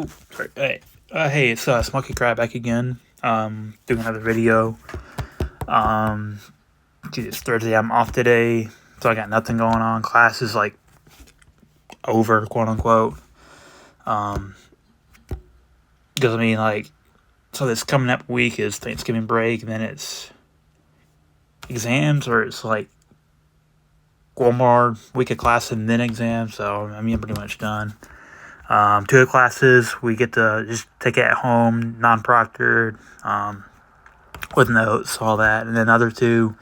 Ooh, sorry. Hey, it's Smokey back again. Doing another video. Um, it's Thursday. I'm off today, so I got nothing going on. Class is like over, quote unquote. Because so this coming up week is Thanksgiving break, and then it's exams, or it's like one more week of class and then exams. So I'm pretty much done. Two of the classes we get to just take it at home, non-proctored, with notes, all that. And then other two,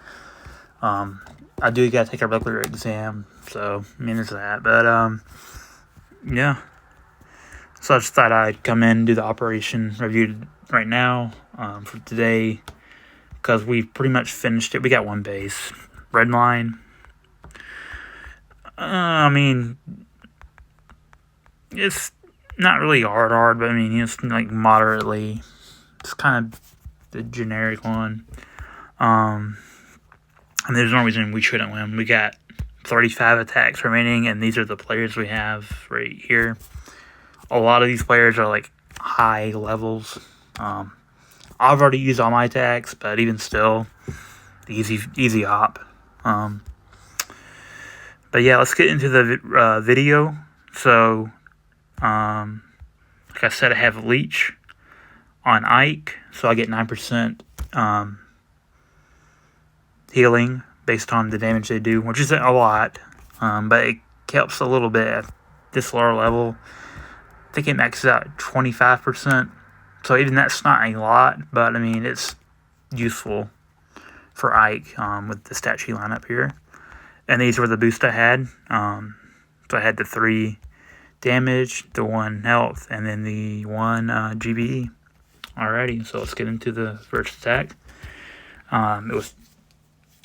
I do got to take a regular exam. So, there's that. But, yeah. So I just thought I'd come in and do the operation review right now, for today, because we pretty much finished it. We got one base. Red line. It's not really hard, but it's like moderately. It's kind of the generic one. And there's no reason we shouldn't win. We got 35 attacks remaining, and these are the players we have right here. A lot of these players are like high levels. I've already used all my attacks, but even still, easy op. But yeah, let's get into the video. So, like I said, I have Leech on Ike, so I get 9% healing based on the damage they do, which isn't a lot, but it helps a little bit at this lower level. I think it maxes out at 25%, so even that's not a lot, but it's useful for Ike with the stat sheet lineup here. And these were the boosts I had. So I had the 3 damage, the 1 health, and then the 1 GBE. Alrighty, so let's get into the first attack. It was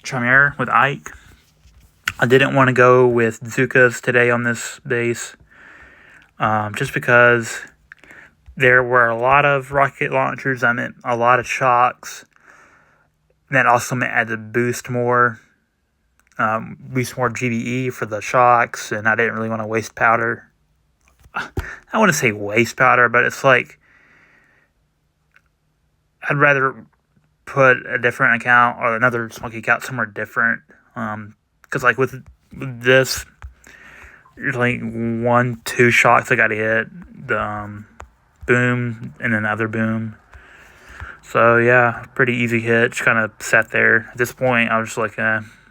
Chimera with Ike. I didn't want to go with Zukas today on this base, just because there were a lot of rocket launchers. I meant a lot of shocks. That also meant I had to boost more GBE for the shocks, and I didn't really want to waste powder. I want to say waste powder, but it's like I'd rather put a different account or another Smokey account somewhere different. Because like with this, there's like 1-2 shocks I got to hit. The boom and then other boom. So yeah, pretty easy hit. Just kind of sat there. At this point, I was just like,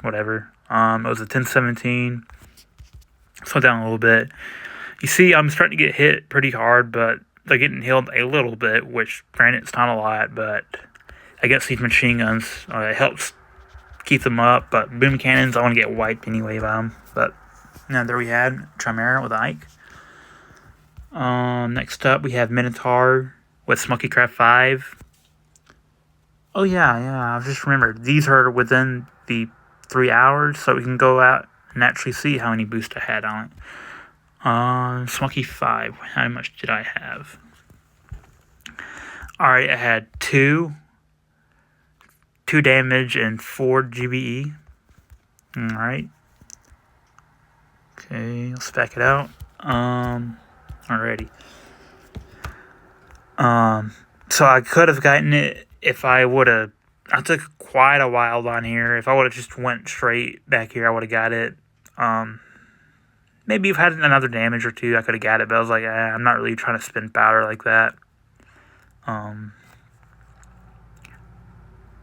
whatever. It was a 10-17. Slowed down a little bit. You see, I'm starting to get hit pretty hard, but they're getting healed a little bit, which, granted, it's not a lot, but against these machine guns, it helps keep them up. But boom cannons, I want to get wiped anyway by them. But, there we had Chimera with Ike. Next up, we have Minotaur with Smokey Craft 5. Oh, yeah, I just remembered. These are within the 3 hours, so we can go out and actually see how many boosts I had on it. Smokey 5, how much did I have? Alright, I had 2 damage and 4 GBE. Alright. Okay, let's back it out. Alrighty. So I could have gotten it if I would have. I took quite a while on here. If I would have just went straight back here, I would have got it. Maybe if I had another damage or 2, I could have got it. But I was like, I'm not really trying to spend powder like that.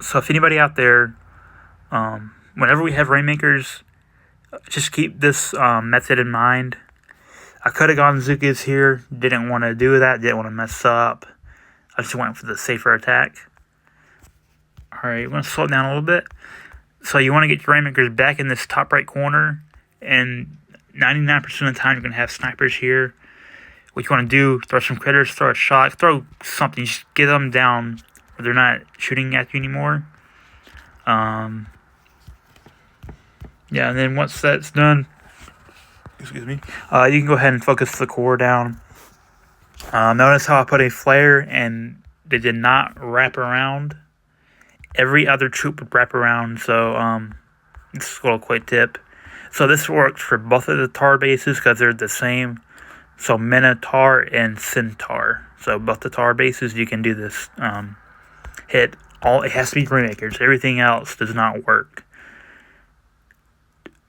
So if anybody out there, whenever we have Rainmakers, just keep this method in mind. I could have gone Zukas here. Didn't want to do that. Didn't want to mess up. I just went for the safer attack. Alright, we're going to slow it down a little bit. So you want to get your Rainmakers back in this top right corner. And 99% of the time you're going to have snipers here. What you want to do, throw some critters, throw a shot, throw something. Just get them down where they're not shooting at you anymore. Yeah, and then once that's done, you can go ahead and focus the core down. Notice how I put a flare and they did not wrap around. Every other troop would wrap around, so it's a little quick tip. So this works for both of the tar bases because they're the same So Minotaur and Centaur. So both the tar bases you can do this. Hit all. It has to be Greenmakers. Everything else does not work.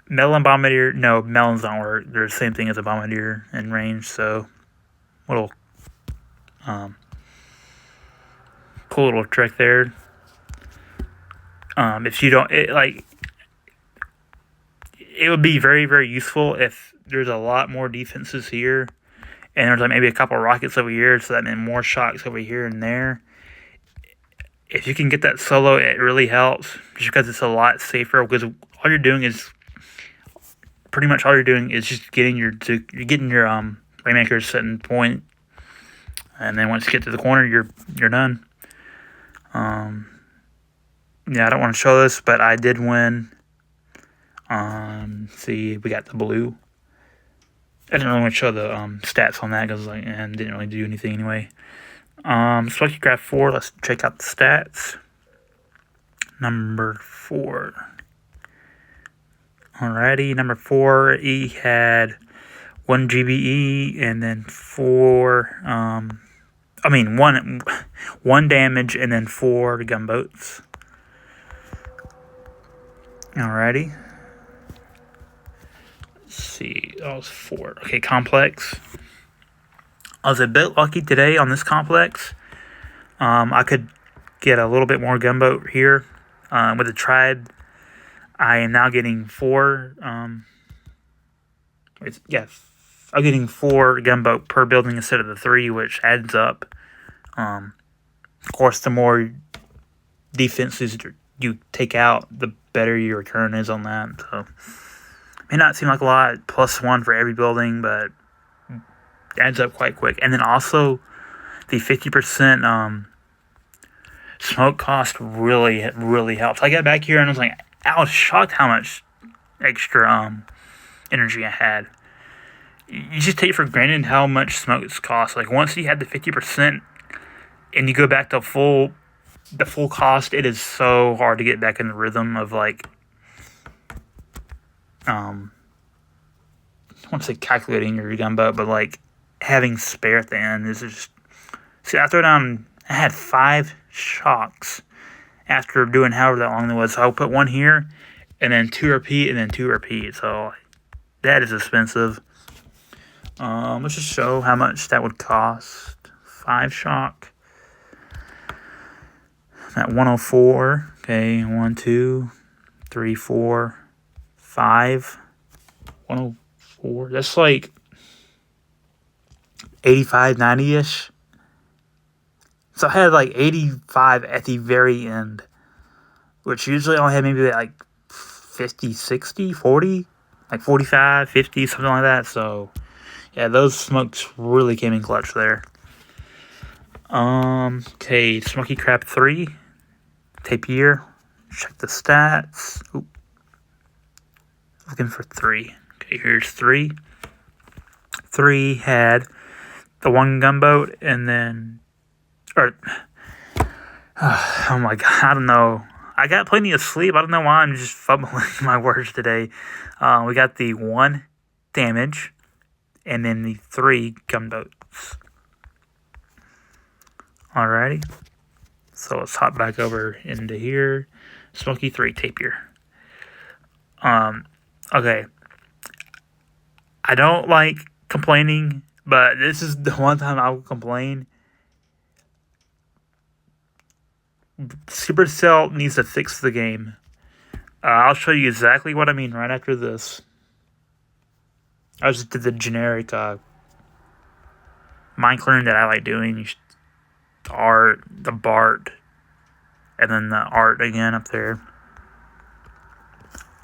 Melon Bombardier. No, melons don't work. They're the same thing as a Bombardier in range. So little cool little trick there. If you don't, it would be very, very useful if there's a lot more defenses here, and there's like maybe a couple rockets over here, so that means more shocks over here and there. If you can get that solo, it really helps, just because it's a lot safer. Because all you're doing is just getting your Rainmakers setting point, and then once you get to the corner, you're done. Yeah, I don't want to show this, but I did win. See, we got the blue. I didn't really want to show the stats on that because didn't really do anything anyway. Smokey grab 4. Let's check out the stats. Number 4. Alrighty, number 4. He had 1 GBE and then 1 damage and then 4 gunboats. Alrighty. Let's see. That was 4. Okay, complex. I was a bit lucky today on this complex. I could get a little bit more gunboat here. With the tribe, I am now getting 4. I'm getting 4 gunboat per building instead of the 3, which adds up. Of course, the more defenses you take out, the better your return is on that. So, may not seem like a lot, +1 for every building, but adds up quite quick. And then also, the 50% smoke cost really helps. I got back here and I was shocked how much extra energy I had. You just take for granted how much smokes cost. Like once you had the 50% and you go back to the full cost, it is so hard to get back in the rhythm of I want to say calculating your gunboat, but having spare at the end is just. See, I had 5 shocks after doing however that long it was. So I'll put 1 here, and then 2 repeat, and then 2 repeat. So that is expensive. Let's just show how much that would cost. 5 shock. I'm at 104. Okay, 1, 2, 3, 4, 5. 104. That's 85, 90-ish. So I had 85 at the very end, which usually I only had maybe 50, 60, 40, 45, 50, something like that. So yeah, those smokes really came in clutch there. Okay, Smokey Crab 3, Tapier. Check the stats. Oop. Looking for 3. Okay, here's 3. 3 had the 1 gunboat and then. Oh my god, I don't know. I got plenty of sleep. I don't know why I'm just fumbling my words today. We got the 1 damage and then the 3 gunboats. Alrighty. So let's hop back over into here. Smokey 3 Tapier. Okay. I don't like complaining, but this is the one time I will complain. Supercell needs to fix the game. I'll show you exactly what I mean right after this. I just did the generic mind clearing that I like doing. The art, the Bart, and then the art again up there.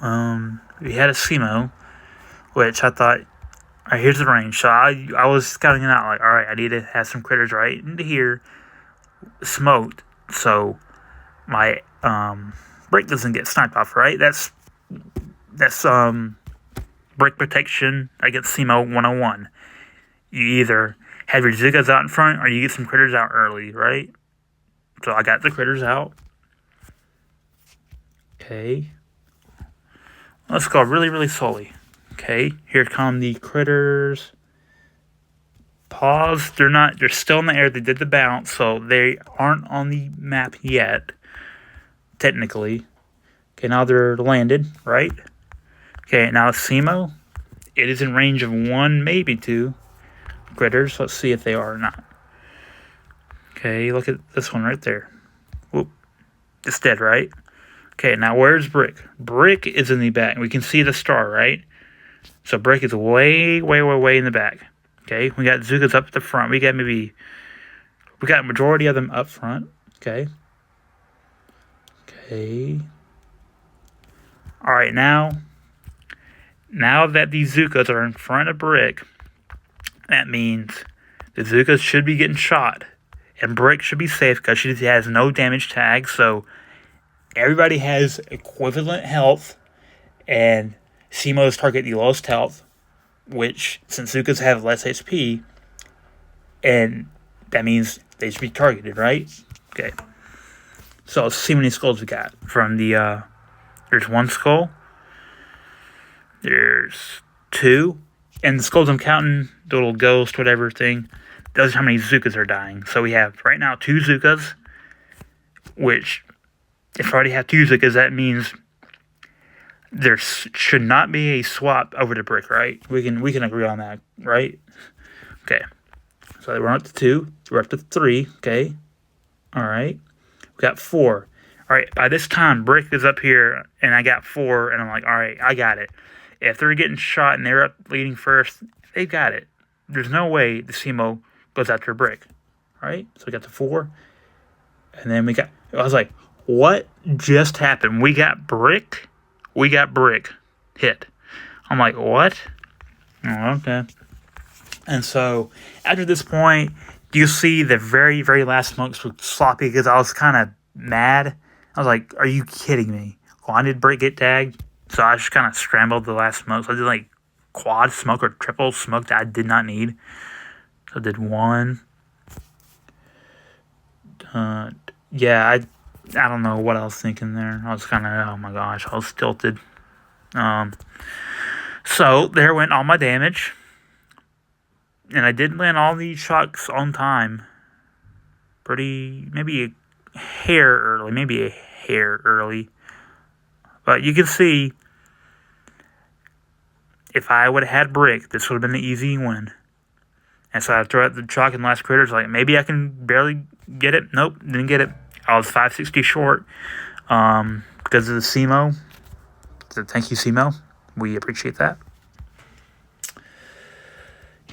We had a Simo, which I thought, alright, here's the range. So I was scouting it out alright, I need to have some critters right into here, smoked, so my brick doesn't get sniped off, right? That's brick protection against Simo 101. You either have your Ziggas out in front or you get some critters out early, right? So I got the critters out. Okay. Let's go really, really slowly. Okay, here come the critters. pause. They're still in the air. They did the bounce, so they aren't on the map yet, technically. Okay, now they're landed, right? Okay, now Simo. It is in range of 1, maybe 2 critters. Let's see if they are or not. Okay, look at this one right there. Whoop. It's dead, right? Okay, now where's Brick? Brick is in the back. We can see the star, right? So Brick is way, way, way, way in the back. Okay, we got Zukas up at the front. We got a majority of them up front. Okay. Okay. Alright, now that these Zukas are in front of Brick, that means the Zukas should be getting shot. And Brick should be safe because she has no damage tag. So everybody has equivalent health. And Simo's target the lowest health. Which, since Zukas have less HP, and that means they should be targeted, right? Okay. So let's see how many skulls we got. From the, there's 1 skull. There's 2. And the skulls I'm counting, the little ghost, whatever thing, those are how many Zukas are dying. So we have, right now, 2 Zukas. Which, if I already have 2 Zukas, that means there should not be a swap over to Brick, right? We can agree on that, right? Okay. So we're up to 2. We're up to 3. Okay. All right. We got 4. All right. By this time, Brick is up here, and I got 4, and I'm like, all right, I got it. If they're getting shot and they're up leading first, they got it. There's no way the Simo goes after Brick, right? So we got the 4, and then I was like, what just happened? We got Brick hit. I'm like, what? Oh, okay. And so, after this point, you see the very, very last smokes were sloppy because I was kind of mad. I was like, are you kidding me? Why did Brick get tagged? So I just kind of scrambled the last smokes. I did like quad smoke or triple smoke that I did not need. So I did 1. Yeah, I don't know what I was thinking there. I was kind of, oh my gosh, I was tilted. So there went all my damage. And I did land all these shocks on time. Maybe a hair early. But you can see, if I would have had Brick, this would have been an easy win. And so I threw out the shock in the last critters, like, maybe I can barely get it. Nope, didn't get it. I was 560 short because of the Simo. So thank you, Simo. We appreciate that.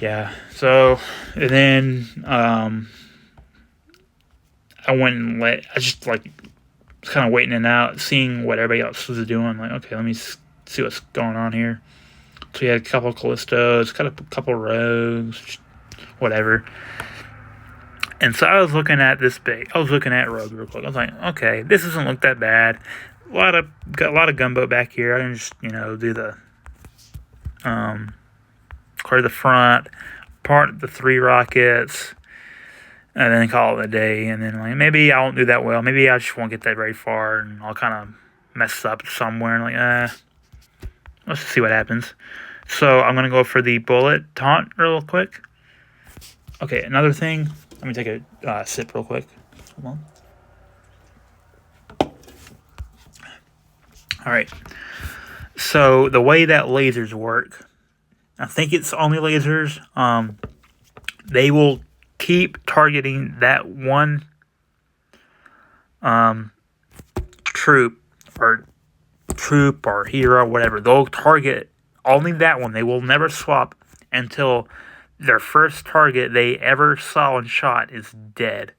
Yeah. So, and then I just like was kind of waiting it out, seeing what everybody else was doing. I'm like, okay, let me see what's going on here. So we had a couple Callistos, a couple Rogues, whatever. And so I was looking at Rogue real quick. I was like, okay, this doesn't look that bad. Got a lot of gunboat back here. I can just, do the clear the front, part the 3 rockets, and then call it a day. And then like maybe I won't do that well. Maybe I just won't get that very far, and I'll kind of mess up somewhere. And like, let's just see what happens. So I'm gonna go for the bullet taunt real quick. Okay, another thing. Let me take a sip real quick. Hold on. All right. So the way that lasers work, I think it's only lasers. They will keep targeting that one troop or hero, whatever. They'll target only that one. They will never swap until their first target they ever saw and shot is dead.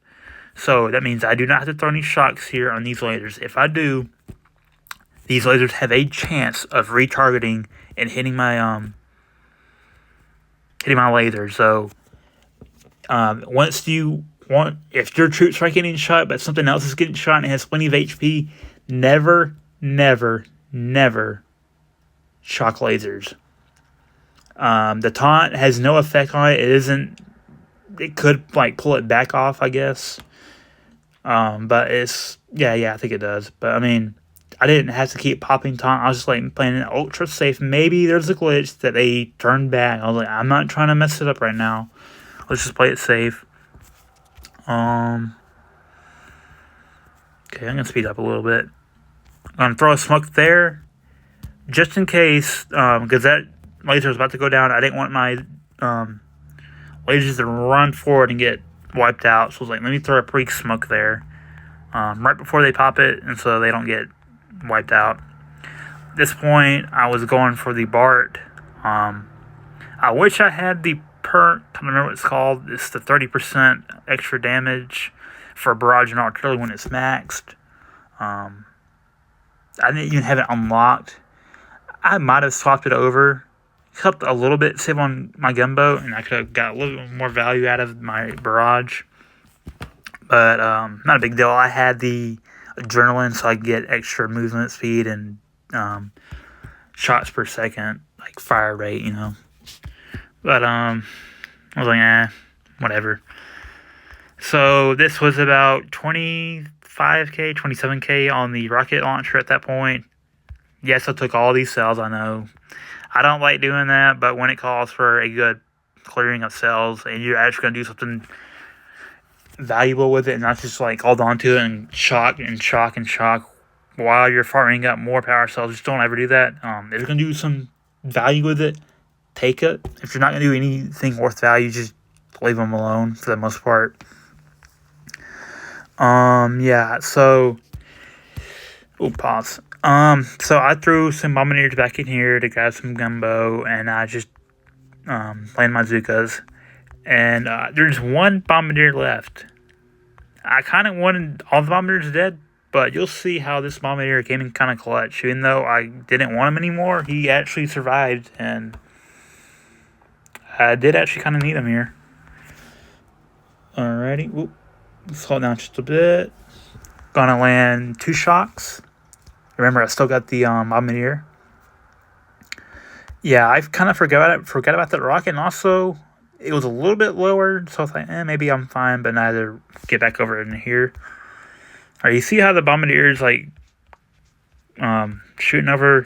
So that means I do not have to throw any shocks here on these lasers. If I do, these lasers have a chance of retargeting and hitting my laser. So if your troops are getting shot but something else is getting shot and it has plenty of HP, never shock lasers. The taunt has no effect on it. It could like pull it back off, I guess. But it's I think it does. But I mean, I didn't have to keep popping taunt. I was just like playing it ultra safe. Maybe there's a glitch that they turned back. I was like, I'm not trying to mess it up right now. Let's just play it safe. Okay, I'm gonna speed up a little bit. I'm gonna throw a smoke there, just in case, because that laser was about to go down. I didn't want my lasers to run forward and get wiped out. So I was like, let me throw a pre-smoke there, right before they pop it, and so they don't get wiped out. At this point, I was going for the Bart. I wish I had the perk. I don't remember what it's called. It's the 30% extra damage for barrage and artillery when it's maxed. I didn't even have it unlocked. I might have swapped it over. Helped a little bit save on my gunboat, and I could have got a little bit more value out of my barrage. But not a big deal. I had the adrenaline, so I could get extra movement speed and shots per second, like fire rate, you know. But I was like, whatever. So this was about 25k, 27k on the rocket launcher at that point. Yes, I took all these cells, I know. I don't like doing that, but when it calls for a good clearing of cells and you're actually going to do something valuable with it and not just like hold on to it and shock while you're firing up more power cells, just don't ever do that. If you're going to do some value with it, take it. If you're not going to do anything worth value, just leave them alone for the most part. Yeah, so... pause. So I threw some bombardiers back in here to grab some gumbo, and I just landed my Zukas. And there's one bombardier left. I kind of wanted all the bombardiers dead, but you'll see how this bombardier came in kind of clutch. Even though I didn't want him anymore, he actually survived, and I did actually kind of need him here. Alrighty, let's hold down just a bit. Gonna land 2 shocks. Remember, I still got the bombardier. Yeah, I kind of forgot about that rocket, and also it was a little bit lower, so I was like, maybe I'm fine, but neither get back over in here. All right, you see how the bombardier is like shooting over,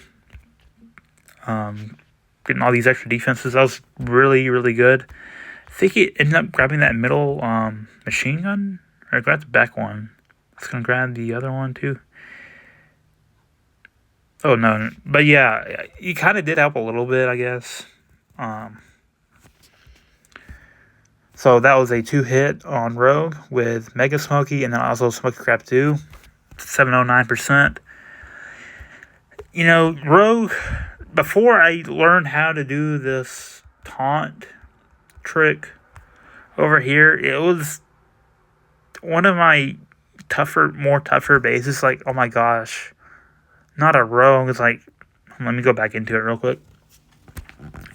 getting all these extra defenses. That was really, really good. I think he ended up grabbing that middle machine gun, or grab the back one. I was gonna grab the other one too. Oh, no. But yeah, he kind of did help a little bit, I guess. So that was a 2-hit on Rogue with Mega Smokey and then also Smokey Crab 2. 709%. You know, Rogue, before I learned how to do this taunt trick over here, it was one of my more tougher bases. Like, oh my gosh. Not a rogue. It's like, let me go back into it real quick.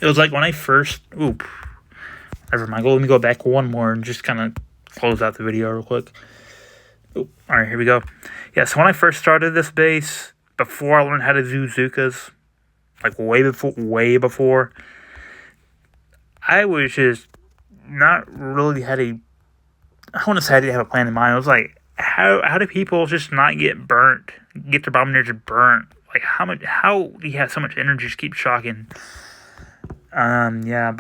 It was like when I first, never mind. Let me go back one more and just kind of close out the video real quick. All right, here we go. Yeah, so when I first started this base, before I learned how to do Zukas, like way before, I was just not really I want to say I didn't have a plan in mind. I was like, how do people just not get burnt? Get their bombardiers burnt? Like, how do you have so much energy to keep shocking? Yeah,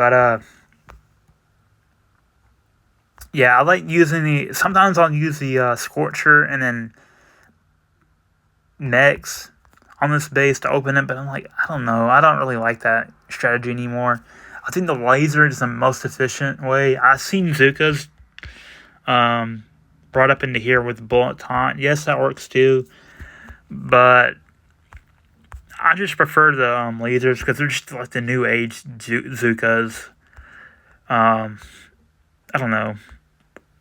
I like using sometimes I'll use the Scorcher and then Nex on this base to open it, but I'm like, I don't know. I don't really like that strategy anymore. I think the laser is the most efficient way. I've seen Zukas brought up into here with bullet taunt. Yes, that works too. But I just prefer the lasers because they're just like the new age Zukas. I don't know.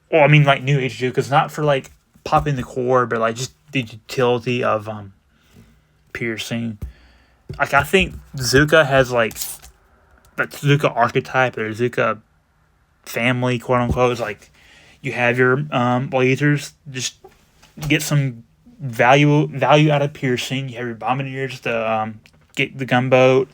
Well, I mean like new age Zukas, not for like popping the core, but like just the utility of piercing. Like I think Zuka has like that Zuka archetype or Zuka family, quote unquote. Is like you have your lasers, just get some value out of piercing. You have your bombardiers to get the gunboat,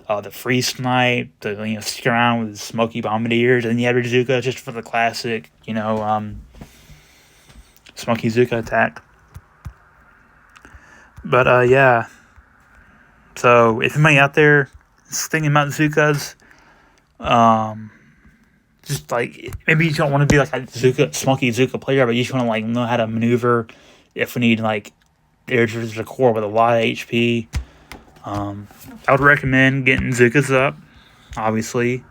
the free snipe, to stick around with Smokey bombardiers, and you have your Zuka just for the classic, Smokey Zuka attack. But yeah. So if anybody out there is thinking about Zukas, just like maybe you don't want to be like a Smokey Zuka player, but you just want to like know how to maneuver if we need like there's a core with a lot of HP. I would recommend getting Zukas up, obviously.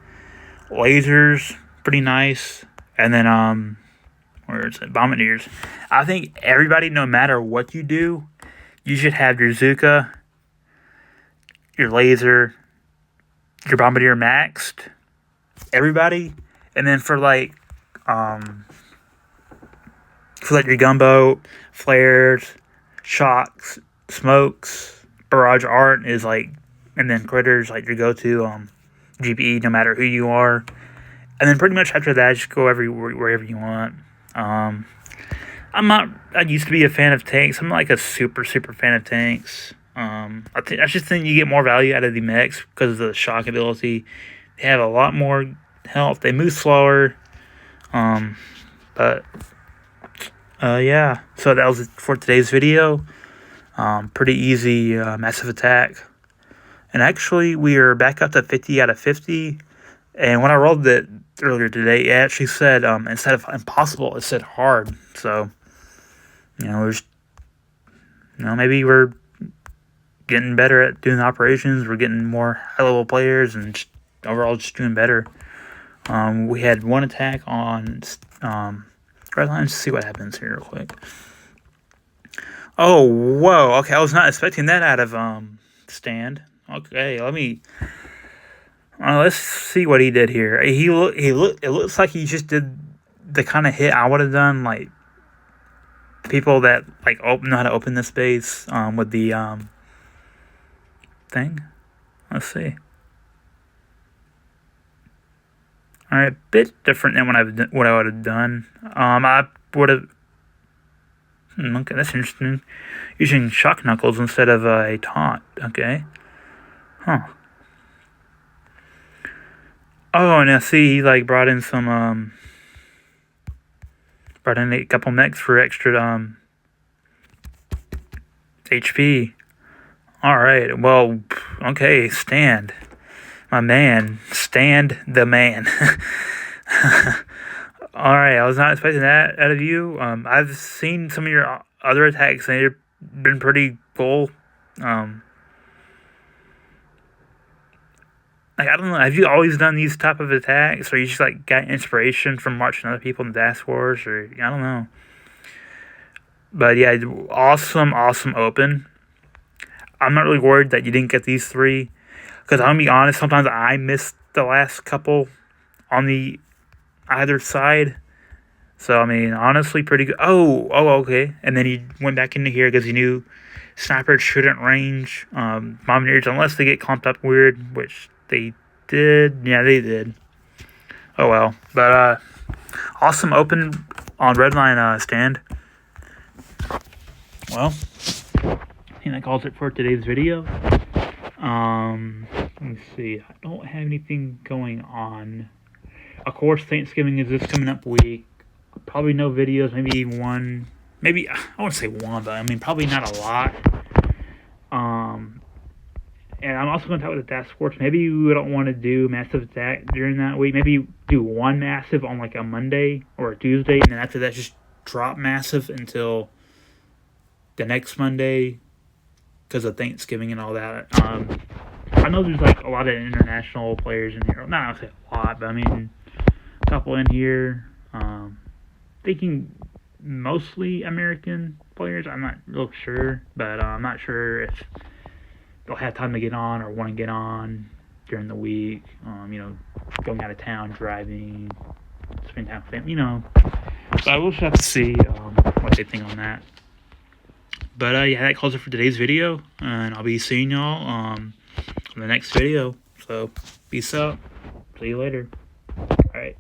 Lasers, pretty nice. And then where is it? Bombardiers. I think everybody, no matter what you do, you should have your Zuka, your laser, your Bombardier maxed. Everybody. And then for like your gunboat, flares, shocks, smokes, barrage art is like, and then critters like your go-to GPE no matter who you are. And then pretty much after that, just go wherever you want. I used to be a fan of tanks. I'm like a super fan of tanks. I just think you get more value out of the mechs because of the shock ability. They have a lot more health. They move slower. Yeah. So that was it for today's video. Pretty easy massive attack. And actually, we are back up to 50 out of 50. And when I rolled it earlier today, it actually said, instead of impossible, it said hard. So, maybe we're getting better at doing the operations. We're getting more high-level players and just overall just doing better. We had one attack on red line. Let's see what happens here real quick. Oh, whoa. Okay, I was not expecting that out of stand. Okay, let's see what he did here. It looks like he just did the kind of hit I would have done, like people that like know how to open this base with the thing. Let's see. All right, a bit different than what I would have done. I would have. Okay, that's interesting. Using shock knuckles instead of a taunt. Okay. Huh. Oh, and I see he like brought in a couple mechs for extra HP. All right. Well, okay. Stand, my man. Stand the man. All right. I was not expecting that out of you. I've seen some of your other attacks, and they've been pretty cool. Like, I don't know, have you always done these type of attacks, or you just like got inspiration from watching other people in Dash Wars, or I don't know. But yeah, awesome open. I'm not really worried that you didn't get these three, because I'm gonna be honest, sometimes I missed the last couple on the either side. So I mean, honestly, pretty good. Oh, okay. And then he went back into here because he knew snipers shouldn't range bombardiers unless they get clumped up weird, which they did. Yeah, they did. Oh well. But awesome open on red line stand. Well, I think that calls it for today's video. Let me see. I don't have anything going on. Of course, Thanksgiving is this coming up week. Probably no videos. Maybe one. Maybe I wouldn't say one, but I mean probably not a lot. And I'm also going to talk with the Task Force. Maybe we don't want to do Massive Attack during that week. Maybe do one Massive on like a Monday or a Tuesday, and then after that just drop Massive until the next Monday because of Thanksgiving and all that. I know there's like a lot of international players in here. Not say a lot, but I mean a couple in here. Thinking mostly American players. I'm not real sure, but I'm not sure if they'll have time to get on or want to get on during the week. Going out of town, driving, spend time with family, So I will just have to see what they think on that. But yeah, that calls it for today's video, and I'll be seeing y'all in the next video. So peace out. See you later. All right.